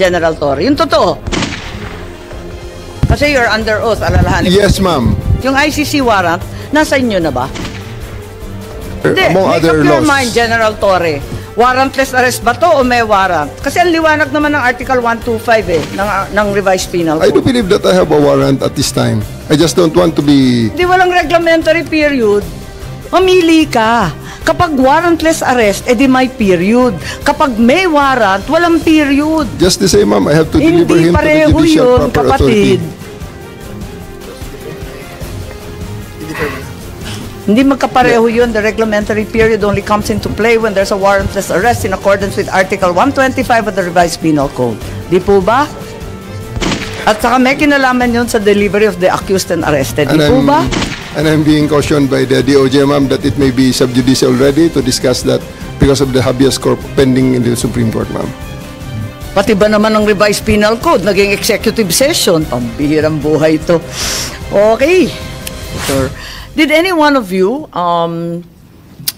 General Torre? Yung totoo. Kasi you're under oath, alalahanin. Yes, ma'am. Yung ICC warrant, nasa inyo na ba? Hindi, Among make other up your laws. mind, General Torre. Warrantless arrest ba to o may warrant? Kasi ang liwanag naman ng Article 125 ng Revised Penal I do Code. believe that I have a warrant at this time. I just don't want to be... Hindi, walang reglementary period. Mamili ka. Kapag warrantless arrest, edi may period. Kapag may warrant, walang period. Just the same, ma'am. I have to deliver Hindi him to the pareho judicial yun, proper authority. kapatid. Hindi magkapareho yun. The reglementary period only comes into play when there's a warrantless arrest in accordance with Article 125 of the Revised Penal Code. Di po ba? At saka may kinalaman yun sa delivery of the accused and arrested. Di po ba? And I'm being cautioned by the DOJ, ma'am, that it may be sub judice already to discuss that because of the habeas corpus pending in the Supreme Court, ma'am. Pati ba naman ng Revised Penal Code, naging executive session? Pambihirang buhay ito. Okay. Sure. Did any one of you,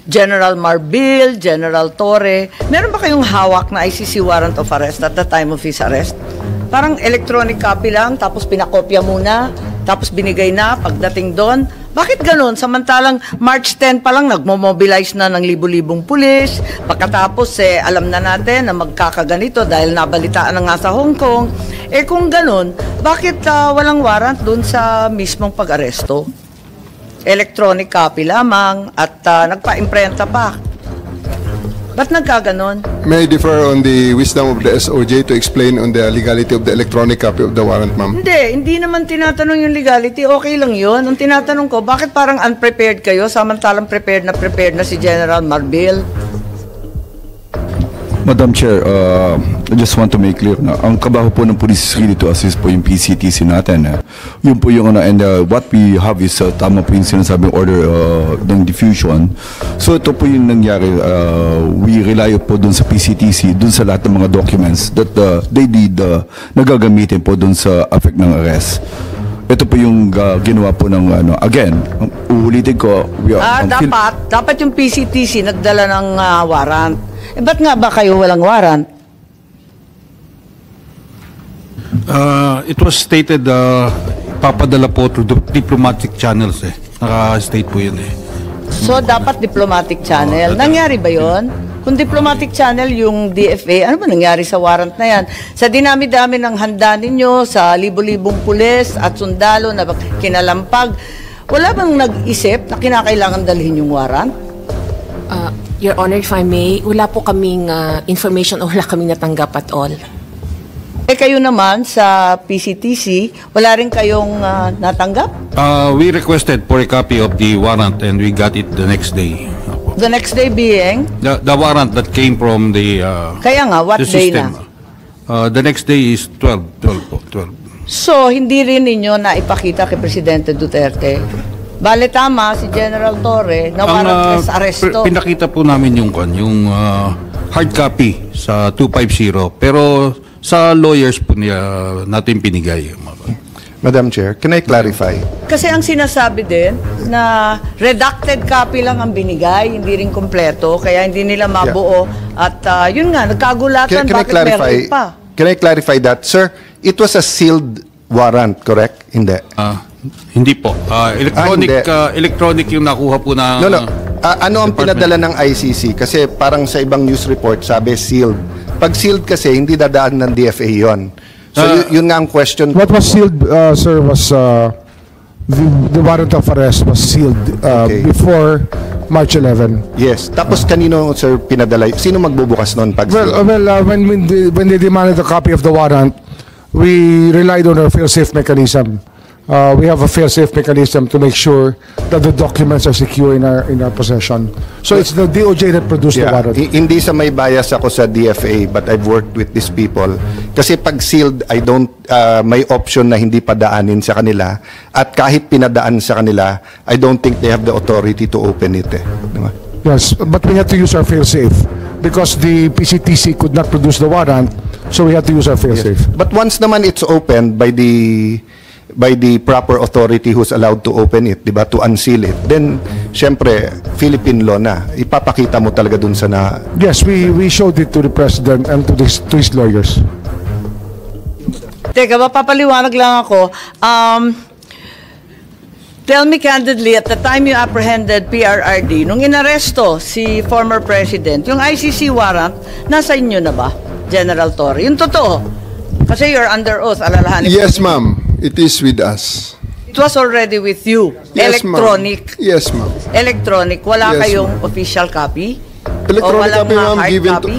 General Marbil, General Torre, meron ba kayong hawak na ICC warrant of arrest at the time of his arrest? Parang electronic copy lang, tapos pinakopya muna, tapos binigay na pagdating doon. Bakit ganun? Samantalang March 10 pa lang nagmo-mobilize na ng libu-libong pulis. Pagkatapos alam na natin na magkakaganito dahil nabalitaan na nga sa Hong Kong. Eh kung ganun, bakit walang warrant doon sa mismong pag-aresto? Electronic copy lamang at nagpa-imprenta pa. Ba't nagkaganon? May I differ on the wisdom of the SOJ to explain on the legality of the electronic copy of the warrant, ma'am? Hindi naman tinatanong yung legality. Okay lang yun. Ang tinatanong ko, bakit parang unprepared kayo samantalang prepared na si General Marbil? Madam Chair, I just want to make clear na ang kabaho po ng police is really to assist po yung PCTC natin. Yun po yung and what we have is tama po yung sinasabing order ng diffusion. So ito po yung nangyari. We rely po dun sa PCTC, dun sa lahat ng mga documents that they did nagagamitin po dun sa effect ng arrest. Ito po yung ginawa po ng again, uulitin ko. Dapat yung PCTC nagdala ng warrant. Ba't nga ba kayo walang warrant? It was stated papadala po through diplomatic channels Naka-state po yun So, dapat diplomatic channel. Nangyari ba yon? Kung diplomatic channel yung DFA, ano ba nangyari sa warrant na yan? Sa dinami-dami ng handa ninyo, sa libo-libong pulis at sundalo na kinalampag, wala bang nag-isip na kinakailangan dalhin yung warrant? Your Honor, if I may, wala po kaming information o wala kaming natanggap at all. Kayo naman sa PCTC, wala rin kayong natanggap? We requested for a copy of the warrant and we got it the next day. The next day being? The warrant that came from the Kaya nga, what the day system. na? The next day is 12. So, hindi rin ninyo na ipakita kay Presidente Duterte? Bale tama si General Torre na warrantless arresto. Pinakita po namin yung hard copy sa 250 pero sa lawyers po natin pinigay. Madam Chair, can I clarify? Kasi ang sinasabi din na redacted copy lang ang binigay, hindi rin kompleto, kaya hindi nila mabuo. At yun nga, nagkagulatan, bakit meron pa? Can I clarify that? Sir, it was a sealed warrant, correct? Hindi. Hindi po. Electronic yung nakuha po na... No. Ano ang pinadala ng ICC? Kasi parang sa ibang news report, sabi sealed. Pag sealed kasi, hindi dadaan ng DFA yon. So yun nga ang question. What was sealed, sir, was the warrant of arrest was sealed before March 11. Yes. Tapos kanino, sir, pinadala? Sino magbubukas noon pag sealed? When they demanded a copy of the warrant, we relied on our fail-safe mechanism. We have a fail-safe mechanism to make sure that the documents are secure in our possession. So it's the DOJ that produced the warrant. Hindi sa may bias ako sa DFA, but I've worked with these people. Kasi pag sealed, may option na hindi padaanin sa kanila. At kahit pinadaan sa kanila, I don't think they have the authority to open it. Diba? Yes, but we had to use our fail-safe because the PCTC could not produce the warrant, so we had to use our fail-safe. Yes. But once naman it's opened by the proper authority who's allowed to open it, diba, to unseal it, then syempre Philippine law na, ipapakita mo talaga dun sa na... Yes, we showed it to the president and to his lawyers. Teka, mapapaliwanag lang ako. Tell me candidly, at the time you apprehended PRRD, nung inaresto si former president, yung ICC warrant, nasa inyo na ba, General Torre? Yung totoo. Kasi you're under oath, alalahanin ko. Yes, ma'am. It is with us. It was already with you. Yes, ma'am. Electronic. Yes, ma'am. Electronic. Wala Yes, kayong official copy? Electronic O walang copy, ma'am, hard given copy?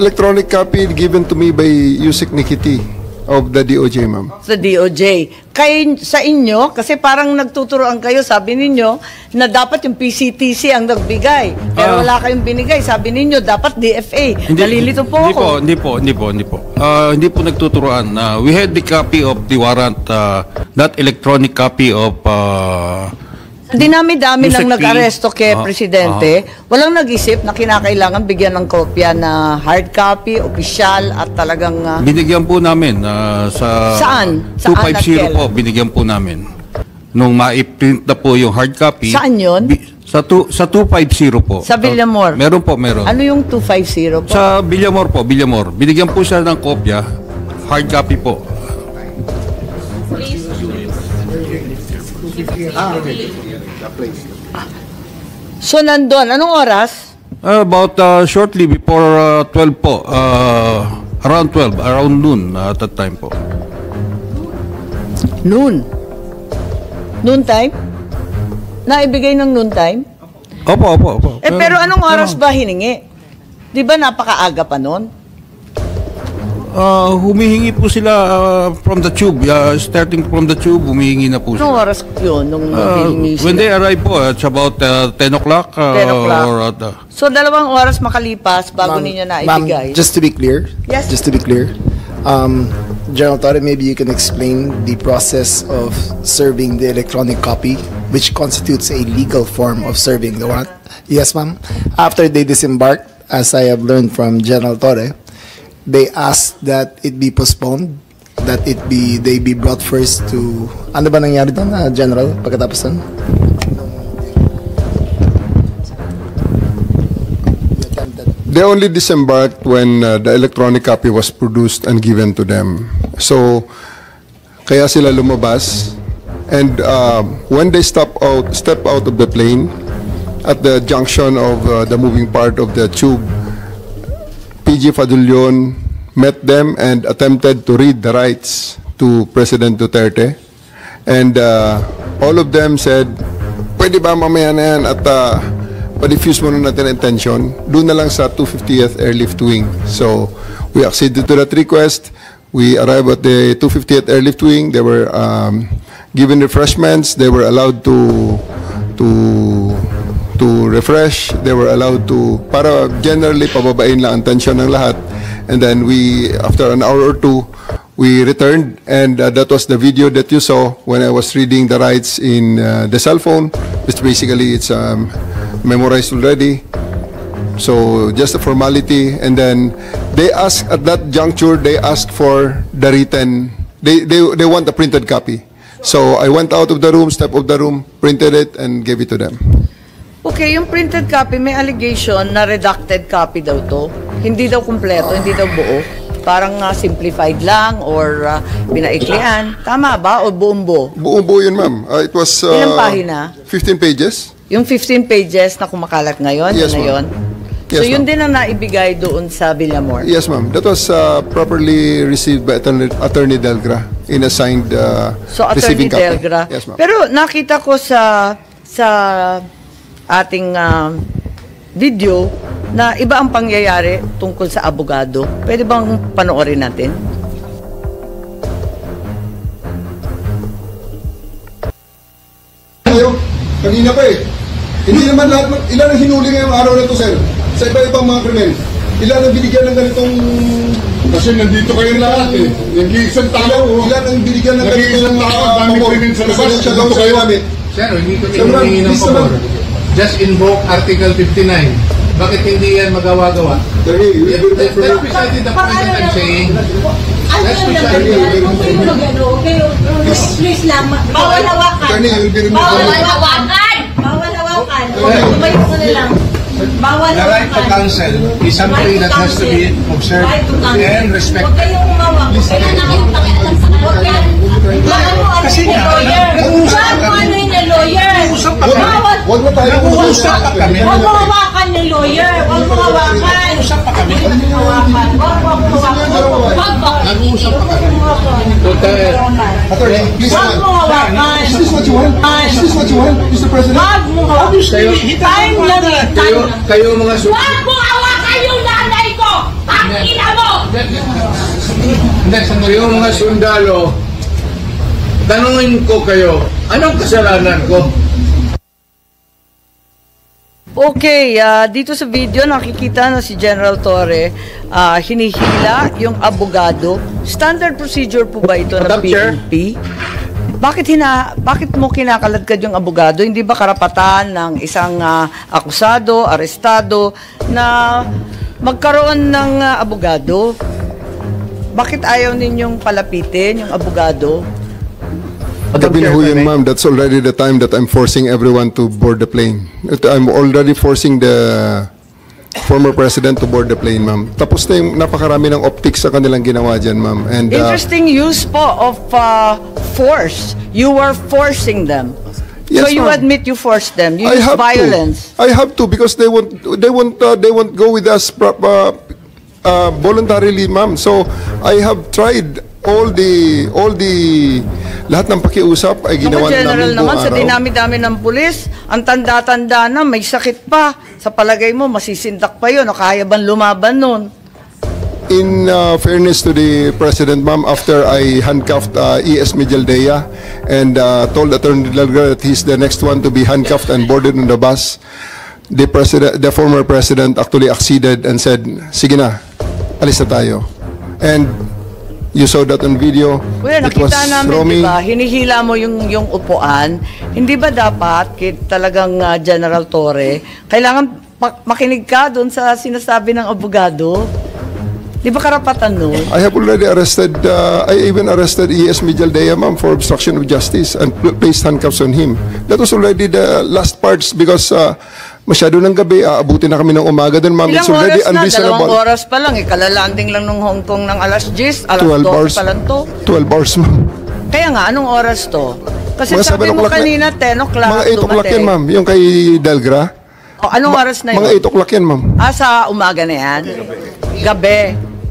electronic copy given to me by Yusek Nikiti of the DOJ, ma'am. Sa DOJ. Sa inyo, kasi parang nagtuturoan kayo, sabi ninyo, na dapat yung PCTC ang nagbigay. Pero wala kayong binigay. Sabi ninyo, dapat DFA. Nalilito po ako. Hindi po. Hindi po nagtuturoan. We had the copy of the warrant, not electronic copy of... Dinami-dami Yusek lang P. nag-aresto kay Presidente. Walang nag-isip na kinakailangan bigyan ng kopya na hard copy, opisyal, at talagang... Binigyan po namin sa... Saan? 250 po, binigyan po namin. Nung ma-print na po yung hard copy... Saan yun? Sa 250 po. Sa Villamor? Meron po, meron. Ano yung 250 po? Sa Villamor po, Villamor. Binigyan po siya ng kopya, hard copy po. So, nandun. Anong oras? About shortly before 12 po. Around 12, around noon at that time po. Noon. Noon time? Naibigay ng noon time? Opo. Pero anong oras ba hiningi? Di ba napakaaga pa noon? Humihingi po sila from the tube. Starting from the tube, humihingi na po Anong sila. oras yun nung hiningi When sila? they arrive po, it's about 10 o'clock. 10 o'clock. Or at, So, 2 oras makalipas bago ninyo naibigay? Ma'am, just to be clear, Yes. General Torre, maybe you can explain the process of serving the electronic copy, which constitutes a legal form of serving the warrant. Yes, ma'am. After they disembarked, as I have learned from General Torre, they asked that it be postponed, that they be brought first to... Ano ba nangyari doon, General, pagkatapos doon? They only disembarked when the electronic copy was produced and given to them. So, kaya sila lumabas. And when they step out of the plane, at the junction of the moving part of the tube, PG Fadulyon met them and attempted to read the rights to President Duterte. And all of them said, pwede ba mamaya na yan at pa-diffuse muna natin ang tension, doon na lang sa 250th Airlift Wing. So, we acceded to that request. We arrived at the 250th Airlift Wing. They were given refreshments. They were allowed to refresh. They were allowed to, para generally, pababain lang ang tension ng lahat. And then we, after an hour or two, we returned, and that was the video that you saw when I was reading the rights in the cell phone. It's basically, it's memorized already. So just a formality. And then they asked, at that juncture, they asked for the written, they want a printed copy. So I went out of the room, stepped out of the room, printed it, and gave it to them. Okay, yung printed copy, may allegation na redacted copy daw to. Hindi daw kumpleto, hindi daw buo. Parang simplified lang or pinaiklian. Tama ba? O buong-buo? Buong-buo yun, ma'am. It was Ilang pahina? 15 pages. Yung 15 pages na kumakalat ngayon? Yes, yun na ma'am. yun? So Yes, yun ma'am. din ang naibigay doon sa Villamor? Yes, ma'am. That was properly received by Attorney Delgra in a signed So, Attorney receiving copy. Delgra. Yes, ma'am. Pero nakita ko sa ating video na iba ang pangyayari tungkol sa abogado. Pwede bang panoorin natin? Kanina pa eh. Hindi naman lahat, ilan ang hinuli ngayong araw na ito, sir? Sa iba-ibang mga krimen. Ilan ang binigyan ng ganitong... Kasi nandito kayo lahat eh. Nag-iisang tao. Ilan ang binigyan ng ganitong... Nag-iisang tao, dami krimen sa labas. Presidential law kayo namin. Sir, hindi kami Sir, ma'am, humingi ng please, pabor. ma'am. Just invoke Article 59. Bakit hindi yan magawa-gawa? That's precisely the point that I'm saying. That's precisely the point. Please lang, bawal hawakan. Bawal hawakan. Bawal hawakan. Tumayo ka na lang. Bawal The right to hawakan. counsel is something that has to be observed and respected. Huwag kayong umawak. Huwag kayong nakikipakialam sa Huwag na tayo Nag-uusap pa kami. Huwag mo hawakan yung lawyer. Huwag mo hawakan. Nag-uusap pa kami. Huwag mo hawakan. Huwag mo hawakan. Huwag mo. Nag-uusap pa kami. Attorney, please. Huwag mo hawakan. Is this what you want? Is this what you want, Mr. President? Huwag mo hawakan. Time lang eh. Time. Kayo mga Huwag mo hawakan yung nanay ko! Ang ina mo! Kayo mga sundalo, tanungin ko kayo, anong kasalanan ko? Okay, dito sa video nakikita na si General Torre hinihila yung abogado. Standard procedure po ba ito ng Madam Chair? PNP? Bakit mo kinakaladkad yung abogado? Hindi ba karapatan ng isang akusado, arestado na magkaroon ng abogado? Bakit ayaw ninyong palapitin yung abogado? Gabi na ho yun, ma'am. That's already the time that I'm forcing everyone to board the plane. I'm already forcing the former president to board the plane, ma'am. Tapos na yung napakarami ng optics sa kanilang ginawa dyan, ma'am. And, Interesting use po of force. You were forcing them. Yes, so you ma'am. admit you forced them. You I used have violence. to. I have to because they won't go with us voluntarily, ma'am. So I have tried all the lahat ng pakiusap ay ginawa na General namin naman, buong sa araw. dinami-dami ng pulis, ang tanda-tanda na, may sakit pa. Sa palagay mo, masisindak pa yun o kaya bang lumaban nun? In fairness to the President, ma'am, after I handcuffed E.S. Mijaldea and told Attorney Delgado that he's the next one to be handcuffed and boarded on the bus, the former President actually acceded and said, sige na, alis na tayo. And you saw that on video. Kuya, It was nakita namin, roaming. di ba, hinihila mo yung upuan. Hindi ba dapat, talagang General Torre, kailangan makinig ka doon sa sinasabi ng abogado? Di ba karapatan nun? I have already arrested, I even arrested E.S. Mijaldea, ma'am, for obstruction of justice and placed handcuffs on him. That was already the last parts because masyado ng gabi, aabutin na kami ng umaga doon, ma'am. It's Ilang already oras na? unreasonable. 2 oras pa lang. Kalalanding lang ng Hong Kong ng alas 10, alas 12 hours. 12 pa lang to. 12 hours, ma'am. Kaya nga, anong oras to? Kasi Mga sabi 7 mo o'clock na- kanina, 10 o'clock Mga 8 o'clock yan, ma'am. Yung kay Delgra. O, anong oras na yun? Mga 8 o'clock yan, ma'am. Sa umaga na yan? Gabi.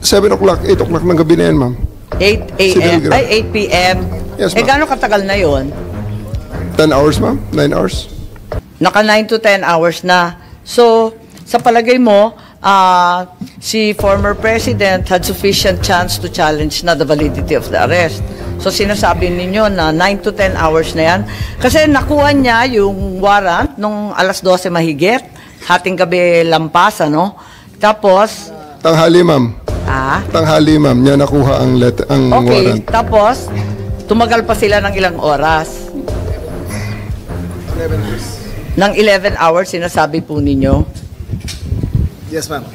7 o'clock, 8 o'clock ng gabi na yan, ma'am. 8 Si a.m. Delgra. Ay, 8 p.m. Yes, ma'am. Gano'ng katagal na yon? 10 hours, ma'am. 9 hours. Naka 9 to 10 hours na. So, sa palagay mo, si former president had sufficient chance to challenge na the validity of the arrest. So, sinasabi ninyo na 9 to 10 hours na yan. Kasi nakuha niya yung warrant nung alas 12 mahigit, hating gabi lampas, ano? Tapos, Tanghali, ma'am. Tanghali, ma'am. Niya nakuha ang okay, warrant. tapos, tumagal pa sila ng ilang oras. 11 hours. Ng 11 hours, sinasabi po ninyo. Yes, ma'am.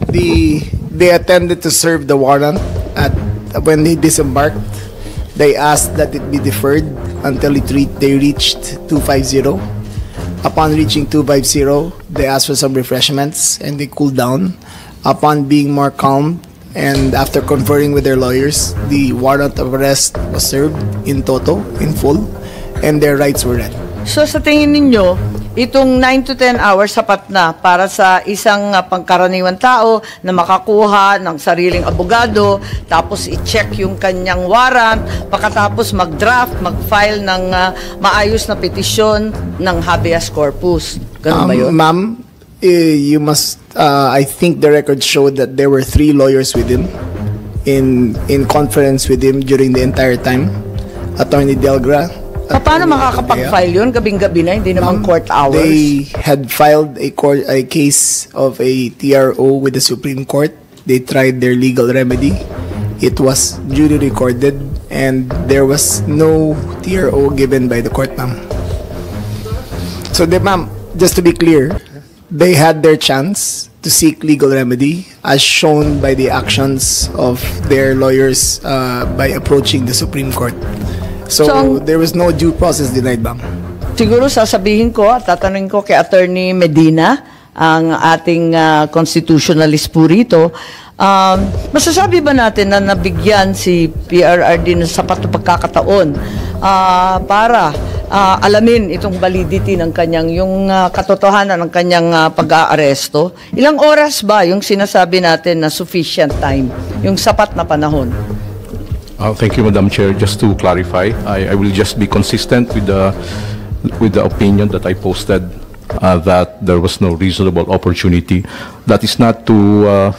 They attempted to serve the warrant when they disembarked. They asked that it be deferred until they reached 250. Upon reaching 250, they asked for some refreshments and they cooled down. Upon being more calm and after conferring with their lawyers, the warrant of arrest was served in toto, in full, and their rights were read. So sa tingin ninyo, itong 9 to 10 hours sapat na para sa isang pangkaraniwan tao na makakuha ng sariling abogado, tapos i-check yung kanyang warrant, pagkatapos mag-draft, mag-file ng maayos na petisyon ng habeas corpus. Ganun ba yun? Ma'am, you must, I think the record showed that there were 3 lawyers with him in conference with him during the entire time. Attorney Delgra. Paano makakapag-file yun? Gabing-gabi na, hindi naman court hours. They had filed a case of a TRO with the Supreme Court. They tried their legal remedy. It was duly recorded and there was no TRO given by the court, ma'am. So, ma'am, just to be clear, they had their chance to seek legal remedy as shown by the actions of their lawyers by approaching the Supreme Court. So there was no due process denied, ma'am. Siguro sasabihin ko at tatanungin ko kay Attorney Medina, ang ating constitutionalist po rito. Masasabi ba natin na nabigyan si PRRD ng sapat na pagkakataon para alamin itong validity ng kanyang, yung katotohanan ng kanyang pag-aaresto. Ilang oras ba yung sinasabi natin na sufficient time, yung sapat na panahon? Thank you, Madam Chair. Just to clarify, I will just be consistent with the opinion that I posted, that there was no reasonable opportunity. That is not to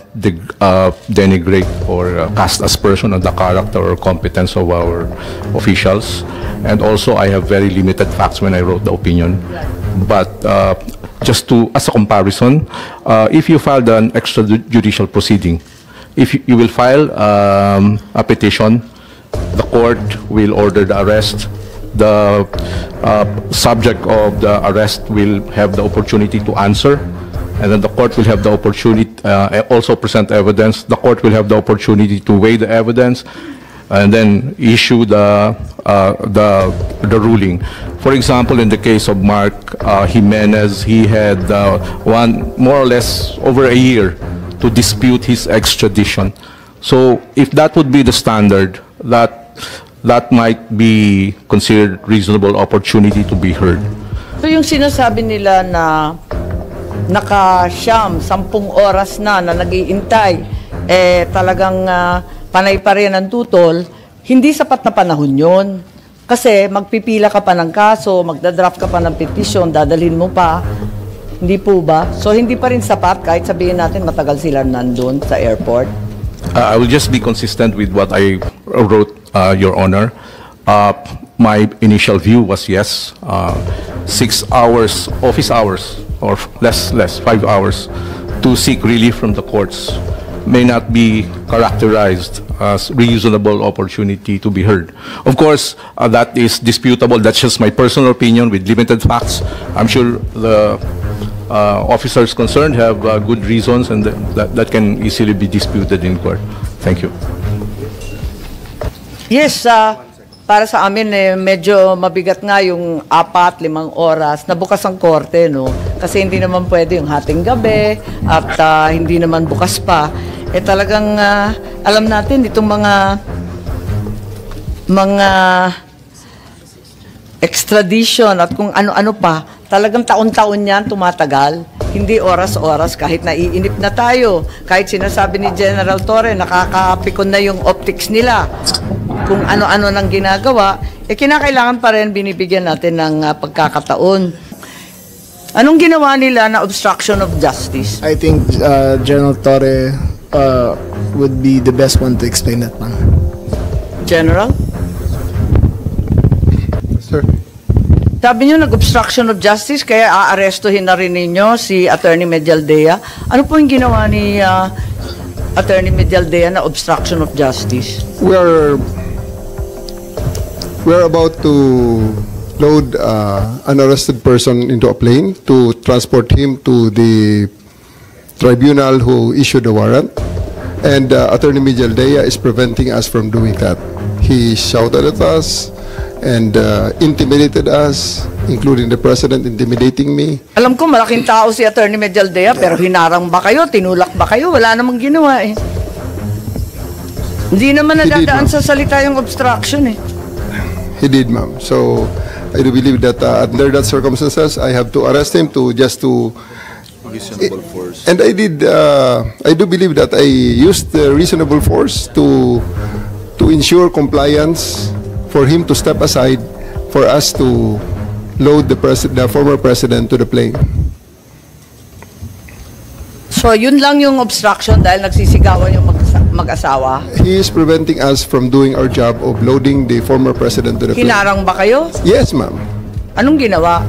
denigrate or cast aspersion on the character or competence of our officials. And also, I have very limited facts when I wrote the opinion. But just to, as a comparison, if you filed an extrajudicial proceeding, if you will file a petition, the court will order the arrest. The subject of the arrest will have the opportunity to answer, and then the court will have the opportunity also present evidence. The court will have the opportunity to weigh the evidence, and then issue the ruling. For example, in the case of Mark Jimenez, he had more or less over a year to dispute his extradition. So if that would be the standard, that might be considered reasonable opportunity to be heard. So yung sinasabi nila na naka-10 oras na nag-iintay, talagang panay pa rin ang tutol, hindi sapat na panahon yun. Kasi magpipila ka pa ng kaso, magdadraft ka pa ng petition, dadalhin mo pa. Hindi po ba? So hindi pa rin sapat kahit sabihin natin matagal sila nandun sa airport? I will just be consistent with what I wrote, Your Honor. My initial view was yes, 6 hours, office hours, or less, 5 hours, to seek relief from the courts may not be characterized as reasonable opportunity to be heard. Of course, that is disputable. That's just my personal opinion with limited facts. I'm sure the officers concerned have good reasons, and that can easily be disputed in court. Thank you. Yes, para sa amin medyo mabigat nga yung 4-5 oras na bukas ang korte, no? Kasi hindi naman pwede yung hating gabi at hindi naman bukas pa. Talagang alam natin itong mga extradition at kung ano-ano pa, talagang taon-taon yan tumatagal. Hindi oras-oras, kahit naiinip na tayo. Kahit sinasabi ni General Torre, nakakapikon na yung optics nila. Kung ano-ano nang ginagawa, kinakailangan pa rin binibigyan natin ng pagkakataon. Anong ginawa nila na obstruction of justice? I think General Torre would be the best one to explain that, ma'am. General? Sir. Sabi niyo nag-obstruction of justice, kaya aarestuhin na rin ninyo si Attorney Medialdea. Ano po yung ginawa ni Attorney Medialdea na obstruction of justice? We're about to load an arrested person into a plane to transport him to the tribunal who issued the warrant, and Attorney Medialdea is preventing us from doing that. He shouted at us and intimidated us, including the President intimidating me. Alam ko malaking tao si Attorney Medialdea, pero hinarang ba kayo, tinulak ba kayo? Wala namang ginawa eh. Hindi naman nadadaan sa salita yung obstruction eh. He did, ma'am. So I do believe that under that circumstances, I have to arrest him to reasonable force. And I do believe that I used the reasonable force to ensure compliance, for him to step aside, for us to load the former president to the plane. So yun lang yung obstruction dahil nagsisigawan yung mag-asawa? He is preventing us from doing our job of loading the former president to the plane. Hinarang ba kayo? Yes, ma'am. Anong ginawa?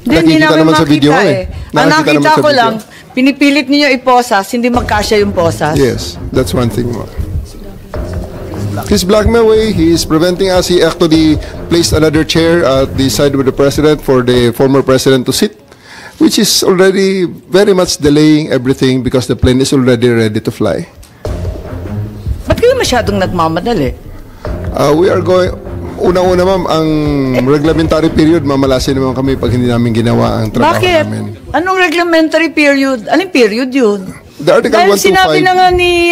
Hindi Nakikita namin naman sa makita video eh. Ang nakita ko lang, pinipilit niyo iposas, hindi magkasya yung posas. Yes, that's one thing, ma'am. He's blocking my way. He is preventing us. He actually placed another chair at the side of the president for the former president to sit, which is already very much delaying everything because the plane is already ready to fly. Ba't kayo masyadong nagmamadali? We are going... Una-una, ma'am, ang reglementary period, mamalasin naman kami pag hindi namin ginawa ang trabaho namin. Bakit? Anong reglementary period? Anong period yun? The Article Dahil 125... sinabi na nga ni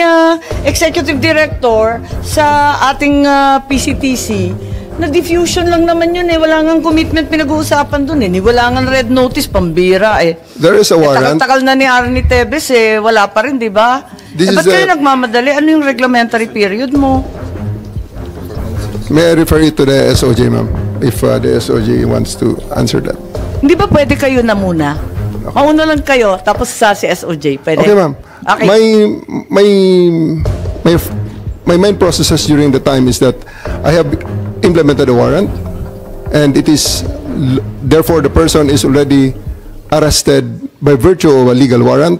Executive Director sa ating PCTC Na diffusion lang naman yun eh. Wala ngang commitment pinag-uusapan dun eh. Wala ngang red notice, pambira eh. There is a warrant. Tagal-tagal na ni Arnie Tevez eh. Wala pa rin, di ba? This Ba't is kayo a- nagmamadali? Ano yung reglementary period mo? May I refer you to the SOJ, ma'am, if the SOJ wants to answer that. Hindi ba pwede kayo na muna? Mauna lang kayo, tapos sa si SOJ. Pwede? Okay, ma'am. Okay. My main processes during the time is that I have implemented a warrant, and it is therefore the person is already arrested by virtue of a legal warrant,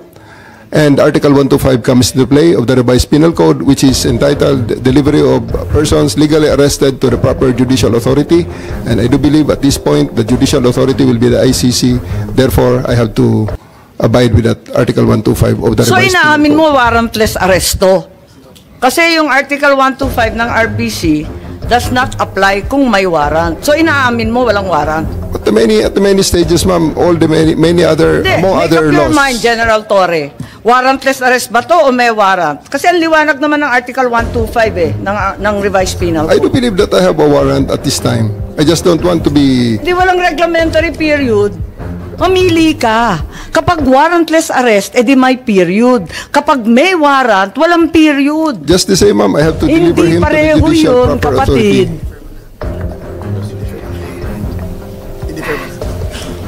and Article 125 comes into play of the revised penal code, which is entitled delivery of persons legally arrested to the proper judicial authority, and I do believe at this point the judicial authority will be the ICC. Therefore, I have to abide with that Article 125 of the So revised penal inaamin code. mo warrantless arresto. Kasi yung Article 125 ng RPC does not apply kung may warrant. So inaamin mo walang warrant. At the many stages, ma'am, all the many other, Hindi, among make other up your laws. mind, General Torre. Warrantless arrest ba to o may warrant? Kasi ang liwanag naman ng Article 125 eh, ng revised penal I do code. believe that I have a warrant at this time. I just don't want to be... Hindi walang reglementary period. Mamili ka. Kapag warrantless arrest, edi may period. Kapag may warrant, walang period. Just the same, ma'am, I have to deliver Hindi him to the pareho judicial yun, proper kapatid. authority.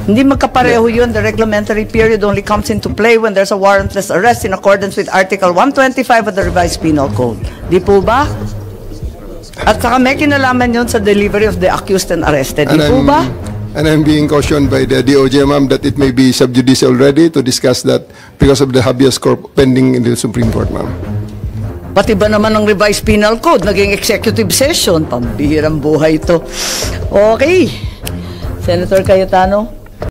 Hindi magkapareho yun. The reglementary period only comes into play when there's a warrantless arrest in accordance with Article 125 of the revised penal code. Di po ba? At saka may kinalaman yun sa delivery of the accused and arrested. Di po ba? And I'm being cautioned by the DOJ, ma'am, that it may be sub judice already to discuss that because of the habeas corpus pending in the Supreme Court, ma'am. Pati ba naman ng revised penal code, naging executive session, pambihirang buhay ito. Okay. Senator Cayetano?